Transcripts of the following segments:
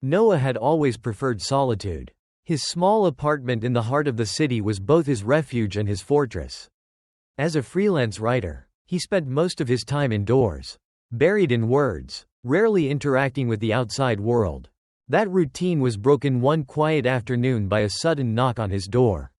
Noah had always preferred solitude. His small apartment in the heart of the city was both his refuge and his fortress. As a freelance writer, he spent most of his time indoors, buried in words, rarely interacting with the outside world. That routine was broken one quiet afternoon by a sudden knock on his door.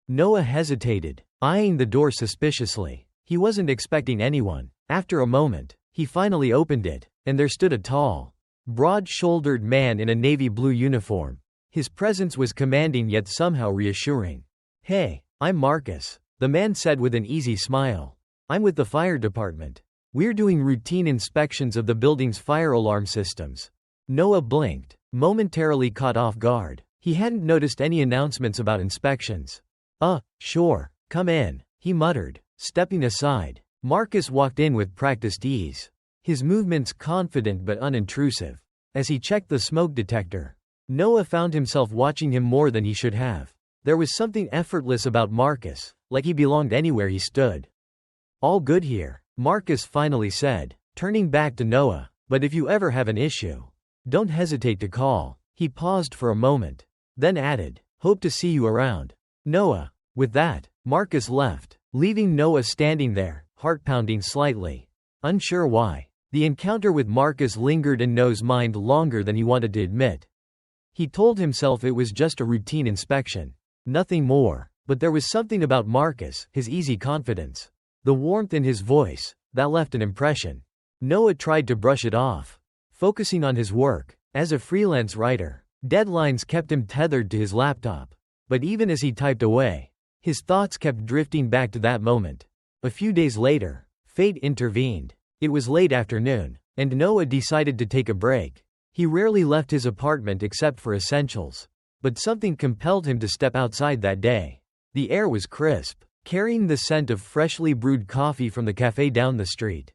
Noah hesitated, eyeing the door suspiciously. He wasn't expecting anyone. After a moment, he finally opened it, and there stood a tall, broad-shouldered man in a navy blue uniform. His presence was commanding yet somehow reassuring. "Hey, I'm Marcus," the man said with an easy smile. "I'm with the fire department. We're doing routine inspections of the building's fire alarm systems." Noah blinked, momentarily caught off guard. He hadn't noticed any announcements about inspections. Sure, come in," he muttered, stepping aside. Marcus walked in with practiced ease, his movements confident but unintrusive. As he checked the smoke detector, Noah found himself watching him more than he should have. There was something effortless about Marcus, like he belonged anywhere he stood. "All good here," Marcus finally said, turning back to Noah, "but if you ever have an issue, don't hesitate to call." He paused for a moment, then added, "Hope to see you around, Noah." With that, Marcus left, leaving Noah standing there, heart pounding slightly. Unsure why, the encounter with Marcus lingered in Noah's mind longer than he wanted to admit. He told himself it was just a routine inspection, nothing more, but there was something about Marcus, his easy confidence, the warmth in his voice, that left an impression. Noah tried to brush it off, focusing on his work. As a freelance writer, deadlines kept him tethered to his laptop. But even as he typed away, his thoughts kept drifting back to that moment. A few days later, fate intervened. It was late afternoon, and Noah decided to take a break. He rarely left his apartment except for essentials. But something compelled him to step outside that day. The air was crisp, carrying the scent of freshly brewed coffee from the cafe down the street.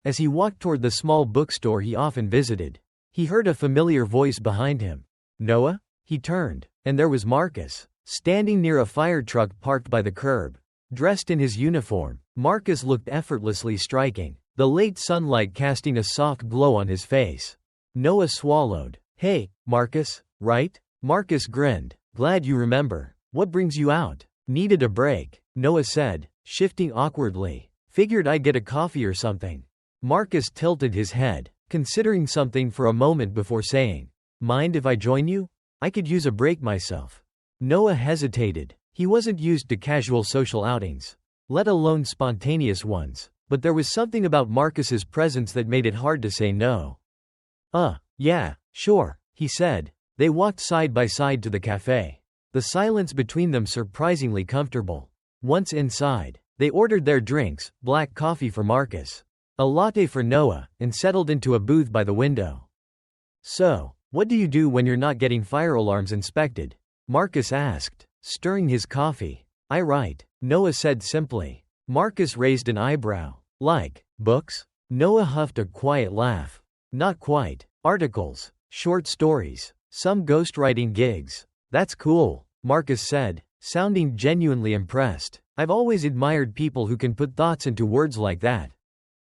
As he walked toward the small bookstore he often visited, he heard a familiar voice behind him. "Noah?" He turned, and there was Marcus, standing near a fire truck parked by the curb. Dressed in his uniform, Marcus looked effortlessly striking, the late sunlight casting a soft glow on his face. Noah swallowed. "Hey, Marcus, right?" Marcus grinned. "Glad you remember. What brings you out?" "Needed a break," Noah said, shifting awkwardly. "Figured I'd get a coffee or something." Marcus tilted his head, considering something for a moment before saying, "Mind if I join you? I could use a break myself." Noah hesitated. He wasn't used to casual social outings, let alone spontaneous ones, but there was something about Marcus's presence that made it hard to say no. Yeah, sure," he said. They walked side by side to the cafe, the silence between them surprisingly comfortable. Once inside, they ordered their drinks, black coffee for Marcus, a latte for Noah, and settled into a booth by the window. "So, what do you do when you're not getting fire alarms inspected?" Marcus asked, stirring his coffee. "I write," Noah said simply. Marcus raised an eyebrow. "Like books?" Noah huffed a quiet laugh. "Not quite. Articles, short stories, some ghostwriting gigs." "That's cool," Marcus said, sounding genuinely impressed. "I've always admired people who can put thoughts into words like that.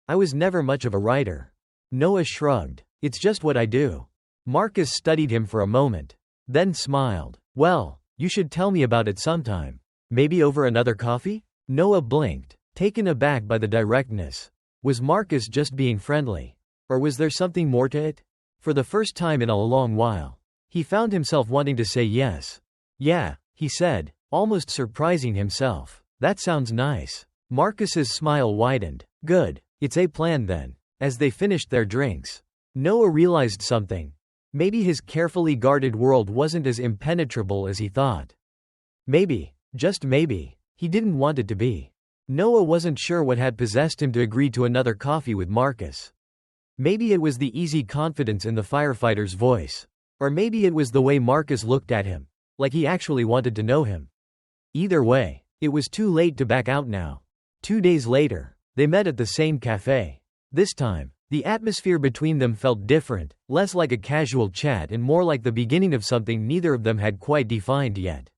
I was never much of a writer." Noah shrugged. "It's just what I do." Marcus studied him for a moment, then smiled. "Well, you should tell me about it sometime. Maybe over another coffee?" Noah blinked, taken aback by the directness. Was Marcus just being friendly? Or was there something more to it? For the first time in a long while, he found himself wanting to say yes. "Yeah," he said, almost surprising himself. "That sounds nice." Marcus's smile widened. "Good. It's a plan then." As they finished their drinks, Noah realized something. Maybe his carefully guarded world wasn't as impenetrable as he thought. Maybe, just maybe, he didn't want it to be. Noah wasn't sure what had possessed him to agree to another coffee with Marcus. Maybe it was the easy confidence in the firefighter's voice. Or maybe it was the way Marcus looked at him, like he actually wanted to know him. Either way, it was too late to back out now. 2 days later, they met at the same cafe. This time, the atmosphere between them felt different, less like a casual chat and more like the beginning of something neither of them had quite defined yet.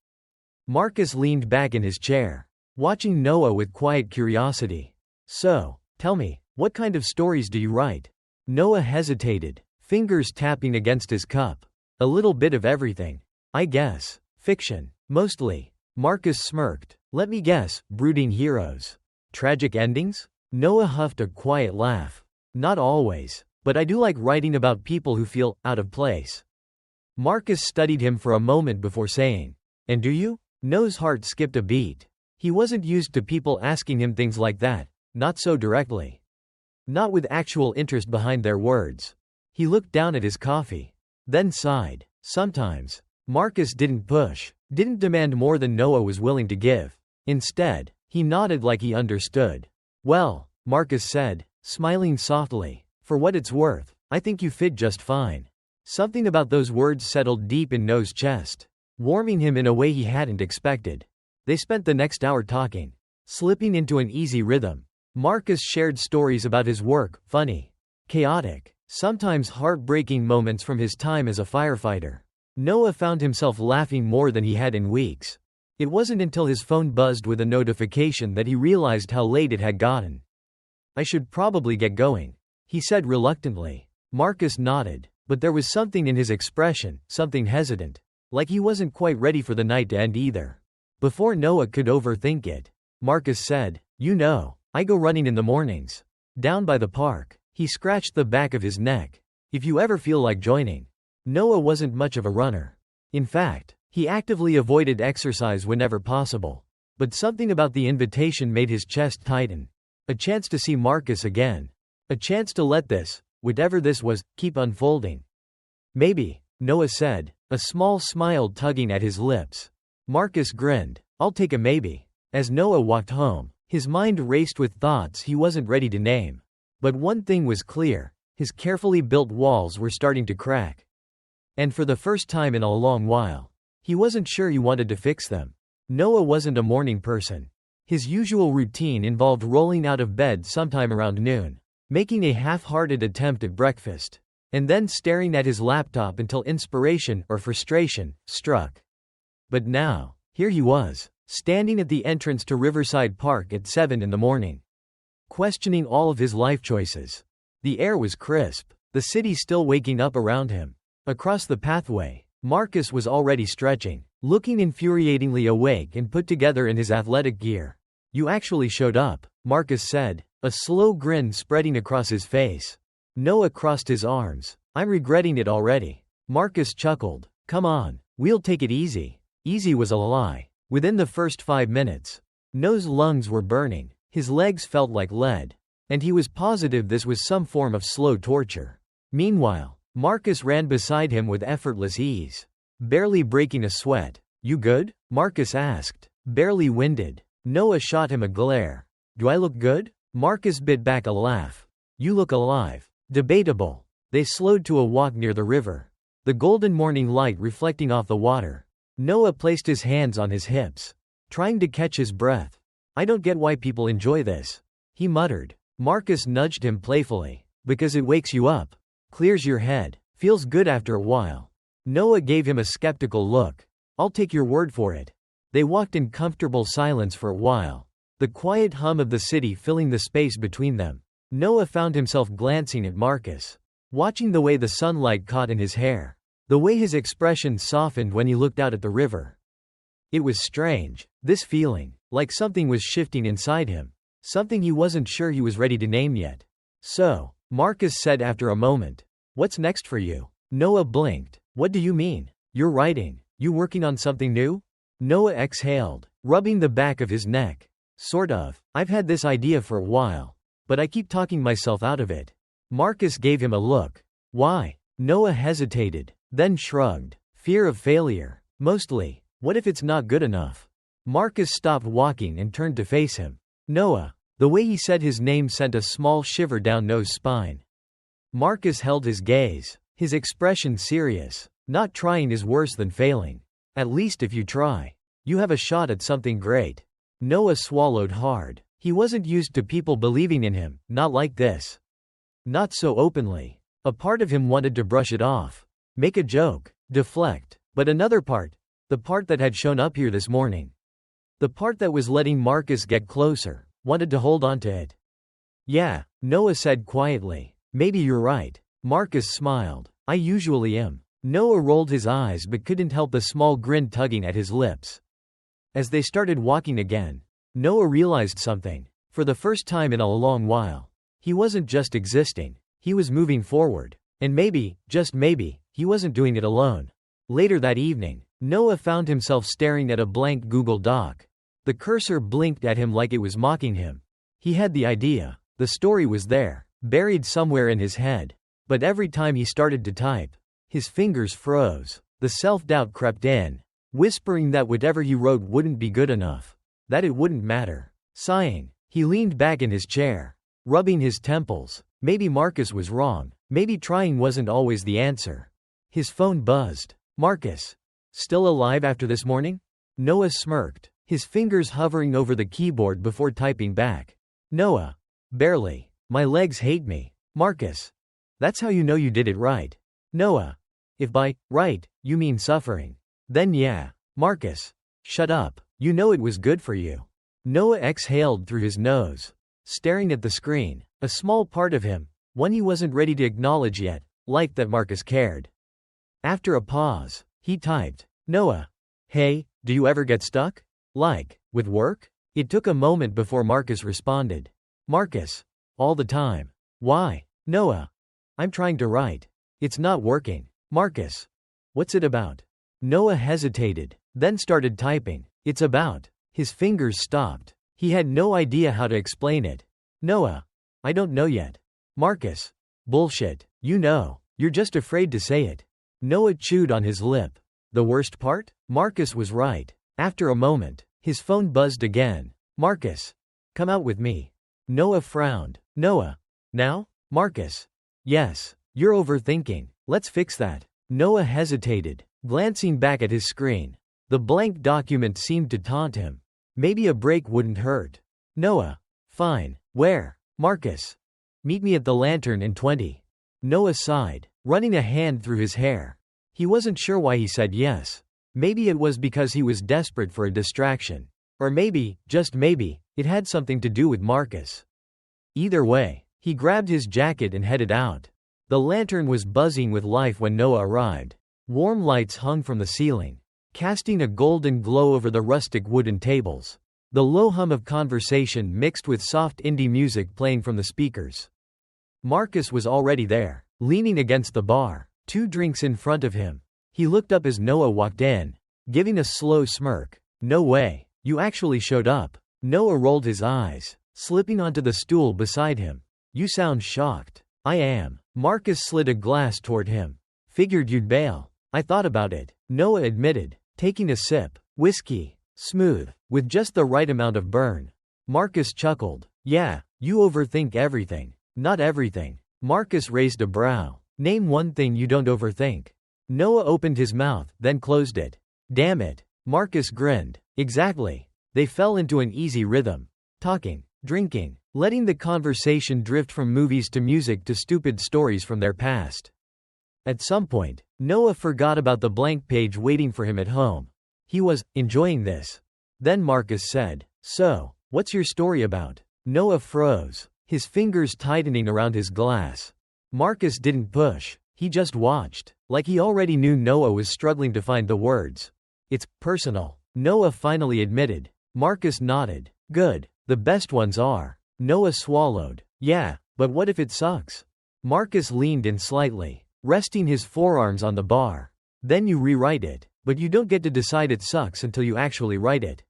Marcus leaned back in his chair, watching Noah with quiet curiosity. "So, tell me, what kind of stories do you write?" Noah hesitated, fingers tapping against his cup. A little bit of everything. I guess. Fiction. Mostly. Marcus smirked. Let me guess, brooding heroes. Tragic endings? Noah huffed a quiet laugh. Not always. But I do like writing about people who feel out of place. Marcus studied him for a moment before saying, and do you? Noah's heart skipped a beat. He wasn't used to people asking him things like that, not so directly. Not with actual interest behind their words. He looked down at his coffee. Then sighed. Sometimes. Marcus didn't push, didn't demand more than Noah was willing to give. Instead, he nodded like he understood. Well, Marcus said, smiling softly, for what it's worth, I think you fit just fine. Something about those words settled deep in Noah's chest, warming him in a way he hadn't expected. They spent the next hour talking, slipping into an easy rhythm. Marcus shared stories about his work, funny, chaotic, sometimes heartbreaking moments from his time as a firefighter. Noah found himself laughing more than he had in weeks. It wasn't until his phone buzzed with a notification that he realized how late it had gotten. I should probably get going, he said reluctantly. Marcus nodded, but there was something in his expression, something hesitant, like he wasn't quite ready for the night to end either. Before Noah could overthink it, Marcus said, you know, I go running in the mornings. Down by the park. He scratched the back of his neck. If you ever feel like joining. Noah wasn't much of a runner. In fact, he actively avoided exercise whenever possible. But something about the invitation made his chest tighten. A chance to see Marcus again. A chance to let this, whatever this was, keep unfolding. Maybe, Noah said, a small smile tugging at his lips. Marcus grinned. I'll take a maybe. As Noah walked home, his mind raced with thoughts he wasn't ready to name. But one thing was clear, his carefully built walls were starting to crack. And for the first time in a long while, he wasn't sure he wanted to fix them. Noah wasn't a morning person. His usual routine involved rolling out of bed sometime around noon, making a half-hearted attempt at breakfast, and then staring at his laptop until inspiration or frustration struck. But now, here he was, standing at the entrance to Riverside Park at 7 in the morning, questioning all of his life choices. The air was crisp, the city still waking up around him. Across the pathway, Marcus was already stretching, looking infuriatingly awake and put together in his athletic gear. You actually showed up, Marcus said, a slow grin spreading across his face. Noah crossed his arms. I'm regretting it already. Marcus chuckled. Come on, we'll take it easy. Easy was a lie. Within the first 5 minutes, Noah's lungs were burning, his legs felt like lead, and he was positive this was some form of slow torture. Meanwhile, Marcus ran beside him with effortless ease, barely breaking a sweat. You good? Marcus asked, barely winded. Noah shot him a glare. Do I look good? Marcus bit back a laugh. You look alive. Debatable. They slowed to a walk near the river, the golden morning light reflecting off the water. Noah placed his hands on his hips, trying to catch his breath. I don't get why people enjoy this, he muttered. Marcus nudged him playfully. Because it wakes you up. Clears your head. Feels good after a while. Noah gave him a skeptical look. I'll take your word for it. They walked in comfortable silence for a while, the quiet hum of the city filling the space between them. Noah found himself glancing at Marcus, watching the way the sunlight caught in his hair, the way his expression softened when he looked out at the river. It was strange, this feeling, like something was shifting inside him, something he wasn't sure he was ready to name yet. So, Marcus said after a moment, what's next for you? Noah blinked. What do you mean? You're writing. You working on something new? Noah exhaled, rubbing the back of his neck. Sort of. I've had this idea for a while, but I keep talking myself out of it. Marcus gave him a look. Why? Noah hesitated, then shrugged. Fear of failure. Mostly. What if it's not good enough? Marcus stopped walking and turned to face him. Noah. The way he said his name sent a small shiver down Noah's spine. Marcus held his gaze, his expression serious. Not trying is worse than failing. At least if you try, you have a shot at something great. Noah swallowed hard. He wasn't used to people believing in him, not like this. Not so openly. A part of him wanted to brush it off, make a joke, deflect. But another part, the part that had shown up here this morning, the part that was letting Marcus get closer, wanted to hold on to it. Yeah, Noah said quietly. Maybe you're right. Marcus smiled. I usually am. Noah rolled his eyes but couldn't help the small grin tugging at his lips. As they started walking again, Noah realized something. For the first time in a long while, he wasn't just existing, he was moving forward. And maybe, just maybe, he wasn't doing it alone. Later that evening, Noah found himself staring at a blank Google Doc. The cursor blinked at him like it was mocking him. He had the idea. The story was there, buried somewhere in his head. But every time he started to type, his fingers froze. The self-doubt crept in, whispering that whatever he wrote wouldn't be good enough, that it wouldn't matter. Sighing, he leaned back in his chair, rubbing his temples. Maybe Marcus was wrong. Maybe trying wasn't always the answer. His phone buzzed. Marcus. Still alive after this morning? Noah smirked, his fingers hovering over the keyboard before typing back. Noah. Barely. My legs hate me. Marcus. That's how you know you did it right. Noah. If by right you mean suffering, then yeah. Marcus. Shut up. You know it was good for you. Noah exhaled through his nose, staring at the screen. A small part of him, one he wasn't ready to acknowledge yet, liked that Marcus cared. After a pause, he typed, Noah. Hey, do you ever get stuck? Like, with work? It took a moment before Marcus responded. Marcus. All the time. Why? Noah. I'm trying to write. It's not working. Marcus. What's it about? Noah hesitated, then started typing. It's about. His fingers stopped. He had no idea how to explain it. Noah. I don't know yet. Marcus. Bullshit. You know. You're just afraid to say it. Noah chewed on his lip. The worst part? Marcus was right. After a moment, his phone buzzed again. Marcus. Come out with me. Noah frowned. Noah. Now? Marcus. Yes. You're overthinking. Let's fix that. Noah hesitated, glancing back at his screen. The blank document seemed to taunt him. Maybe a break wouldn't hurt. Noah. Fine. Where? Marcus. Meet me at the Lantern in 20. Noah sighed, running a hand through his hair. He wasn't sure why he said yes. Maybe it was because he was desperate for a distraction. Or maybe, just maybe, it had something to do with Marcus. Either way, he grabbed his jacket and headed out. The lantern was buzzing with life when Noah arrived. Warm lights hung from the ceiling, casting a golden glow over the rustic wooden tables. The low hum of conversation mixed with soft indie music playing from the speakers. Marcus was already there, leaning against the bar, 2 drinks in front of him. He looked up as Noah walked in, giving a slow smirk. No way, you actually showed up. Noah rolled his eyes, slipping onto the stool beside him. You sound shocked. I am. Marcus slid a glass toward him. Figured you'd bail. I thought about it, Noah admitted, taking a sip. Whiskey. Smooth, with just the right amount of burn. Marcus chuckled. Yeah, you overthink everything. Not everything. Marcus raised a brow. Name one thing you don't overthink. Noah opened his mouth, then closed it. Damn it. Marcus grinned. Exactly. They fell into an easy rhythm. Talking, drinking, letting the conversation drift from movies to music to stupid stories from their past. At some point, Noah forgot about the blank page waiting for him at home. He was enjoying this. Then Marcus said, So, what's your story about? Noah froze, his fingers tightening around his glass. Marcus didn't push, he just watched, like he already knew Noah was struggling to find the words. It's personal, Noah finally admitted. Marcus nodded. Good, the best ones are. Noah swallowed. Yeah, but what if it sucks? Marcus leaned in slightly, resting his forearms on the bar. Then you rewrite it. But you don't get to decide it sucks until you actually write it.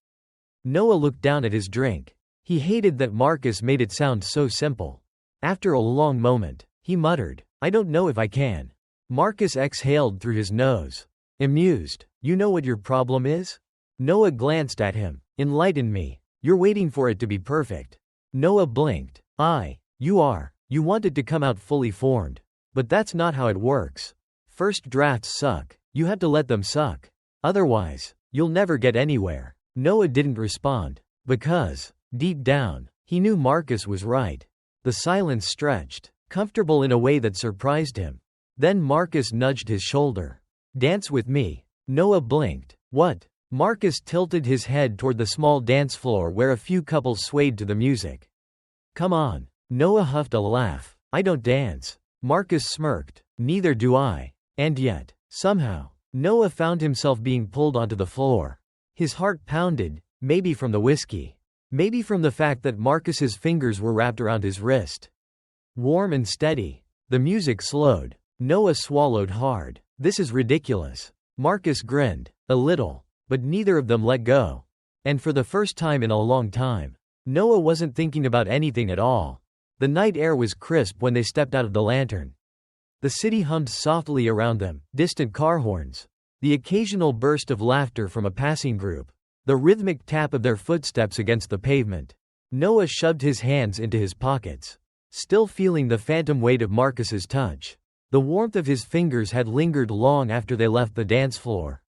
Noah looked down at his drink. He hated that Marcus made it sound so simple. After a long moment, he muttered, I don't know if I can. Marcus exhaled through his nose. Amused. You know what your problem is? Noah glanced at him. Enlighten me. You're waiting for it to be perfect. Noah blinked. You are. You want it to come out fully formed. But that's not how it works. First drafts suck. You have to let them suck. Otherwise, you'll never get anywhere. Noah didn't respond. Because, deep down, he knew Marcus was right. The silence stretched, comfortable in a way that surprised him. Then Marcus nudged his shoulder. Dance with me. Noah blinked. What? Marcus tilted his head toward the small dance floor where a few couples swayed to the music. Come on. Noah huffed a laugh. I don't dance. Marcus smirked. Neither do I. And yet, somehow, Noah found himself being pulled onto the floor. His heart pounded, maybe from the whiskey. Maybe from the fact that Marcus's fingers were wrapped around his wrist. Warm and steady. The music slowed. Noah swallowed hard. This is ridiculous. Marcus grinned. A little. But neither of them let go. And for the first time in a long time, Noah wasn't thinking about anything at all. The night air was crisp when they stepped out of the lantern. The city hummed softly around them, distant car horns. The occasional burst of laughter from a passing group. The rhythmic tap of their footsteps against the pavement. Noah shoved his hands into his pockets, still feeling the phantom weight of Marcus's touch. The warmth of his fingers had lingered long after they left the dance floor.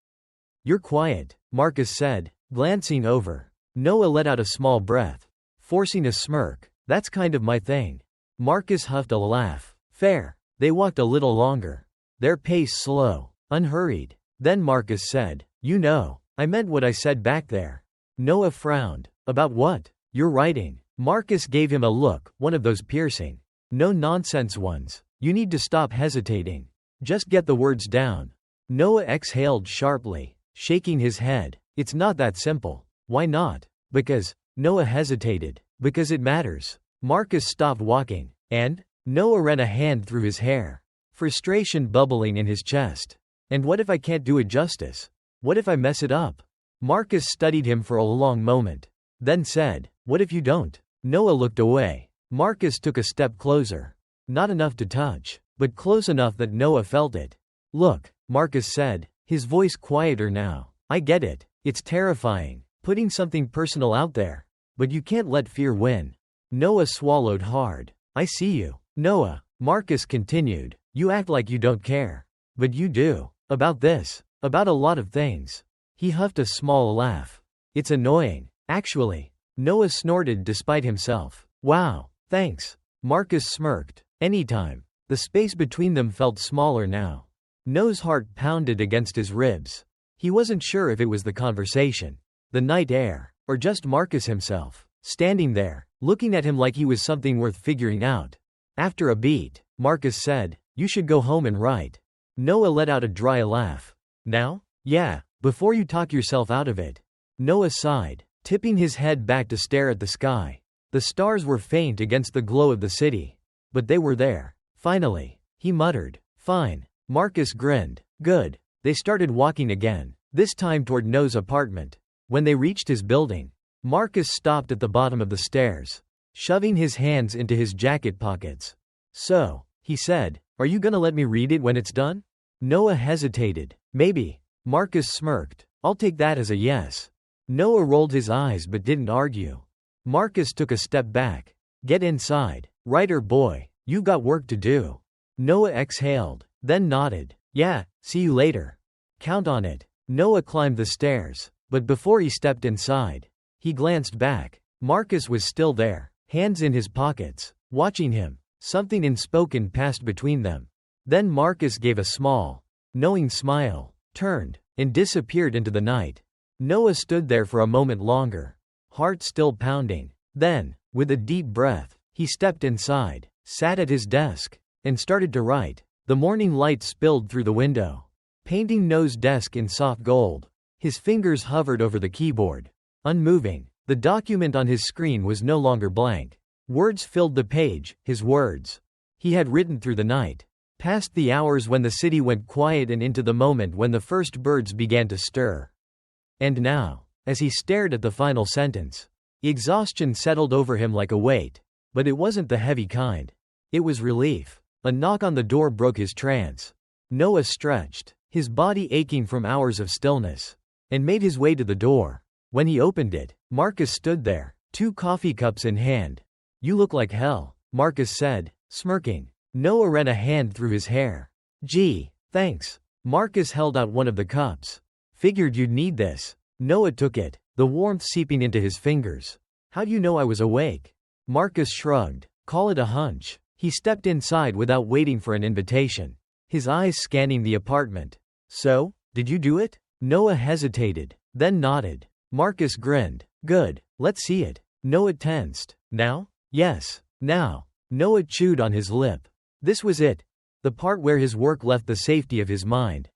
"You're quiet," Marcus said, glancing over. Noah let out a small breath, forcing a smirk. "That's kind of my thing." Marcus huffed a laugh. "Fair." They walked a little longer, their pace slow, unhurried. Then Marcus said, "You know, I meant what I said back there." Noah frowned. "About what?" "Your writing." Marcus gave him a look, one of those piercing, no-nonsense ones. "You need to stop hesitating. Just get the words down." Noah exhaled sharply, shaking his head. "It's not that simple." "Why not?" "Because." Noah hesitated. "Because it matters." Marcus stopped walking, and Noah ran a hand through his hair, frustration bubbling in his chest. "And what if I can't do it justice? What if I mess it up?" Marcus studied him for a long moment, then said, "What if you don't?" Noah looked away. Marcus took a step closer. Not enough to touch, but close enough that Noah felt it. "Look," Marcus said, his voice quieter now. "I get it. It's terrifying, putting something personal out there. But you can't let fear win." Noah swallowed hard. "I see you." "Noah," Marcus continued, "you act like you don't care. But you do. About this. About a lot of things." He huffed a small laugh. "It's annoying, actually." Noah snorted despite himself. "Wow, thanks." Marcus smirked. "Anytime." The space between them felt smaller now. Noah's heart pounded against his ribs. He wasn't sure if it was the conversation, the night air, or just Marcus himself, standing there, looking at him like he was something worth figuring out. After a beat, Marcus said, "You should go home and write." Noah let out a dry laugh. "Now?" "Yeah, before you talk yourself out of it." Noah sighed, tipping his head back to stare at the sky. The stars were faint against the glow of the city. But they were there. Finally, he muttered, "Fine." Marcus grinned. "Good." They started walking again, this time toward Noah's apartment. When they reached his building, Marcus stopped at the bottom of the stairs, shoving his hands into his jacket pockets. "So," he said, "are you gonna let me read it when it's done?" Noah hesitated. "Maybe." Marcus smirked. "I'll take that as a yes." Noah rolled his eyes but didn't argue. Marcus took a step back. "Get inside, writer boy. You've got work to do." Noah exhaled, then nodded. "Yeah, see you later." "Count on it." Noah climbed the stairs, but before he stepped inside, he glanced back. Marcus was still there, hands in his pockets, watching him. Something unspoken passed between them. Then Marcus gave a small, knowing smile, turned, and disappeared into the night. Noah stood there for a moment longer, heart still pounding. Then, with a deep breath, he stepped inside, sat at his desk, and started to write. The morning light spilled through the window, painting Noah's desk in soft gold. His fingers hovered over the keyboard, unmoving. The document on his screen was no longer blank. Words filled the page, his words. He had written through the night, past the hours when the city went quiet and into the moment when the first birds began to stir. And now, as he stared at the final sentence, exhaustion settled over him like a weight. But it wasn't the heavy kind. It was relief. A knock on the door broke his trance. Noah stretched, his body aching from hours of stillness, and made his way to the door. When he opened it, Marcus stood there, 2 coffee cups in hand. "You look like hell," Marcus said, smirking. Noah ran a hand through his hair. "Gee, thanks." Marcus held out one of the cups. "Figured you'd need this." Noah took it, the warmth seeping into his fingers. "How do you know I was awake?" Marcus shrugged. "Call it a hunch." He stepped inside without waiting for an invitation, his eyes scanning the apartment. "So, did you do it?" Noah hesitated, then nodded. Marcus grinned. "Good, let's see it." Noah tensed. "Now?" "Yes, now." Noah chewed on his lip. This was it. The part where his work left the safety of his mind.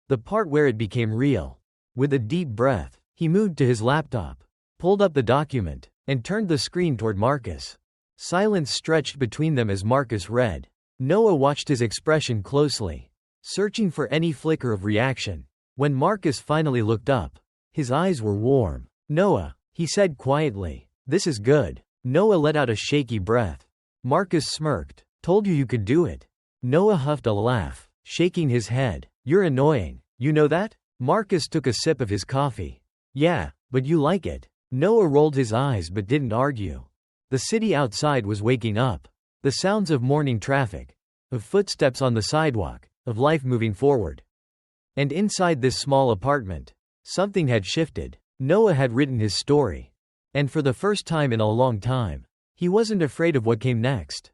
The part where it became real. With a deep breath, he moved to his laptop, pulled up the document, and turned the screen toward Marcus. Silence stretched between them as Marcus read. Noah watched his expression closely, searching for any flicker of reaction. When Marcus finally looked up, his eyes were warm. "Noah," he said quietly, "this is good." Noah let out a shaky breath. Marcus smirked. "Told you you could do it." Noah huffed a laugh, shaking his head. "You're annoying. You know that?" Marcus took a sip of his coffee. "Yeah, but you like it." Noah rolled his eyes but didn't argue. The city outside was waking up. The sounds of morning traffic, of footsteps on the sidewalk, of life moving forward. And inside this small apartment, something had shifted. Noah had written his story. And for the first time in a long time, he wasn't afraid of what came next.